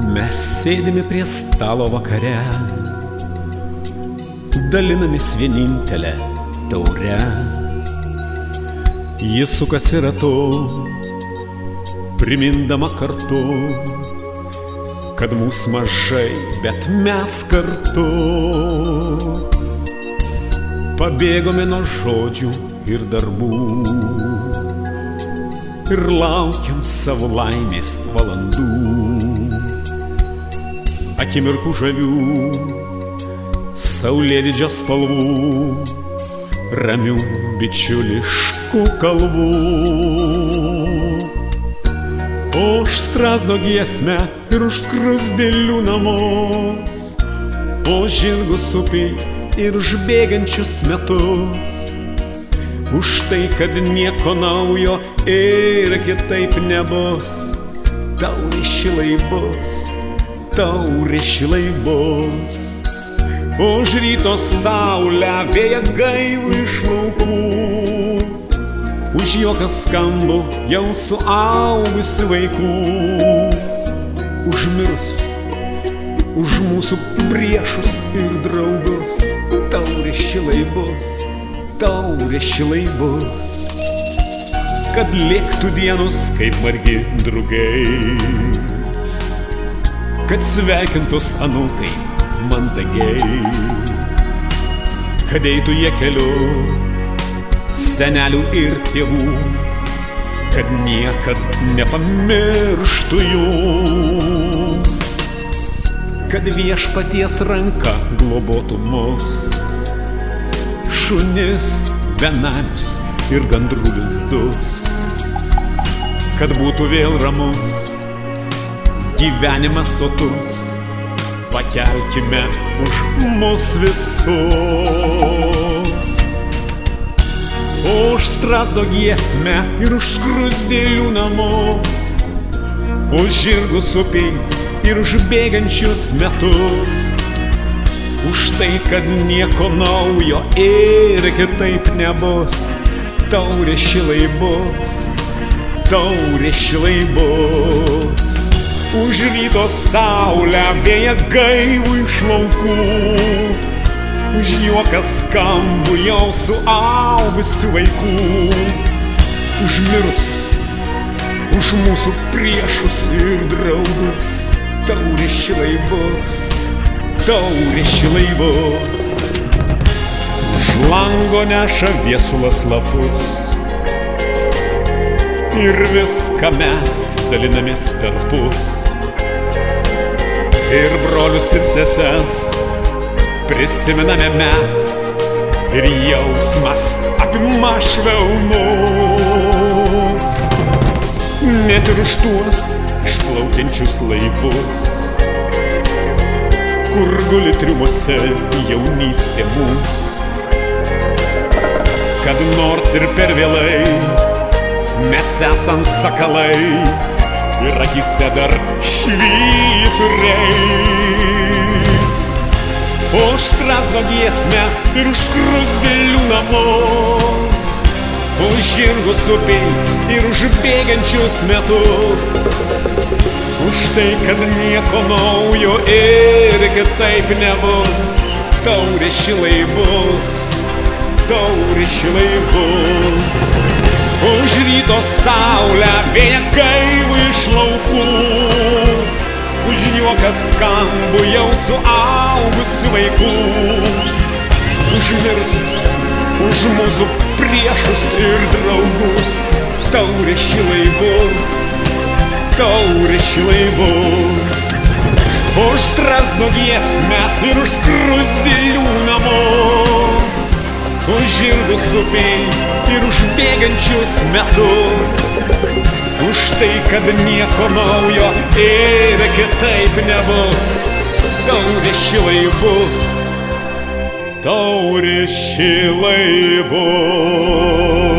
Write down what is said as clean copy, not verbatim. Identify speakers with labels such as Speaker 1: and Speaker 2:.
Speaker 1: Mes sėdime prie stalo vakare, dalinamės vienintelę taurę. Jis sukasi ratu, primindama kartu, kad mūs mažai, bet mes kartu. Pabėgome nuo žodžių ir darbų ir laukiam savo laimės valandų. Akimirkų žavių, saulėlydžio spalvų, ramių bičiuliškų kalbų. O už strazdo giesmę ir už skruzdėlių namus, o žirgus upiai ir už bėgančius metus, už tai, kad nieko naujo ir kitaip nebus. Taurė šilai bus, taurė šilai bus. Už ryto saulę vėją gaivų iš laukų, už juoką skambų jau suaugusių vaikų, už mirusius, už mūsų priešus ir draugus. Taurė šilai bus, taurė šilai bus. Kad lėktų dienos kaip margi drugiai, kad sveikintus anūkai mandagiai, kad eitų jie keliu senelių ir tėvų, kad niekad nepamirštų jų, kad viešpaties ranka globotų mus, šunis, benamius ir gandrų lizdus, kad būtų vėl ramus gyvenimas sotus. Pakelkime už mus visus. Už strazdo giesmę ir už skruzdėlių namus, už žirgus upiai ir už bėgančius metus, už tai, kad nieko naujo ir kitaip nebus. Taurė šilai bus, taurė šilai bus. Už ryto saulę vėją gaivų iš laukų, už juoką skambų jau suaugusių vaikų, už mirusius, už mūsų priešus ir draugus. Taurė šilai bus, taurė šilai bus. Už lango neša viesulas lapus ir viską mes dalinamės perpus. Ir brolius ir seses prisimename mes, ir jausmas apima švelnus. Net ir už tuos išplaukiančius laivus, kur guli triumuose jaunystė mūs. Kad nors ir per vėlai mes esam sakalai, ir akyse dar švyturiai. Už strazdo giesmę ir už skruzdėlių namus, už žirgus upiai ir už bėgančius metus, už tai, kad nieko naujo ir kitaip nebus. Taurė šilai bus, taurė šilai bus. Už ryto saulę vėją gaivų iš laukų, už juoką skambų jau suaugusių vaikų, už mirusius, už mūsų priešus ir draugus. Taurė šilai bus, taurė šilai bus. Už strazdo giesmę ir už skruzdėlių namus, už žirgus upiai ir už bėgančius metus, už tai, kad nieko naujo ir kitaip nebus. Taurė šilai bus, taurė šilai bus.